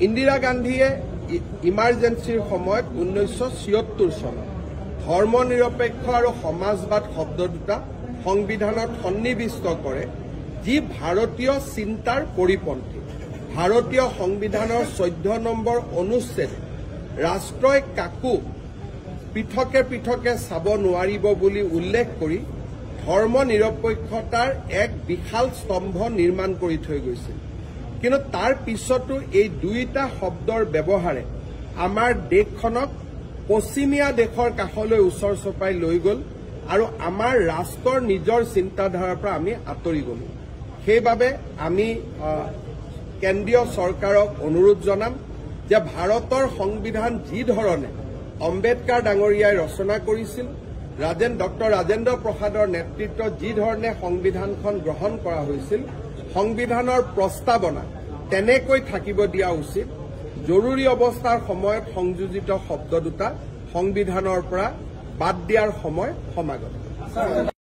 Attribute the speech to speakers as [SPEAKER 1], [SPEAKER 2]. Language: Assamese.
[SPEAKER 1] ইন্দিৰা গান্ধীয়ে ইমাৰ্জেন্সিৰ সময়ত 1976 চনত ধৰ্ম নিৰপেক্ষ আৰু সমাজবাদ শব্দ দুটা সংবিধানত সন্নিৱিষ্ট কৰে, যি ভাৰতীয় চিন্তাৰ পৰিপন্থী। ভাৰতীয় সংবিধানৰ 14 নম্বৰ অনুচ্ছেদে ৰাষ্ট্ৰই কাকো পৃথকে পৃথকে চাব নোৱাৰিব বুলি উল্লেখ কৰি ধৰ্ম নিৰপেক্ষতাৰ এক বিশাল স্তম্ভ নিৰ্মাণ কৰি থৈ গৈছিল। কিন্তু তাৰ পিছতো এই দুইটা শব্দৰ ব্যৱহাৰে আমাৰ দেশখনক পশ্চিমীয়া দেশৰ কাষলৈ ওচৰ চপাই লৈ গ'ল আৰু আমাৰ ৰাষ্ট্ৰৰ নিজৰ চিন্তাধাৰাৰ পৰা আমি আঁতৰি গ'লো। সেইবাবে আমি কেন্দ্ৰীয় চৰকাৰক অনুৰোধ জনাম যে ভাৰতৰ সংবিধান যি ধৰণে আম্বেদকাৰ ডাঙৰীয়াই ৰচনা কৰিছিল, ডক্টৰ ৰাজেন্দ্ৰ প্ৰসাদৰ নেতৃত্বত যি ধৰণে সংবিধানখন গ্ৰহণ কৰা হৈছিল, সংবিধানৰ প্ৰস্তাৱনা তেনেকৈ থাকিব দিয়া উচিত। জৰুৰী অৱস্থাৰ সময়ত সংযোজিত শব্দ দুটা সংবিধানৰ পৰা বাদ দিয়াৰ সময় সমাগত।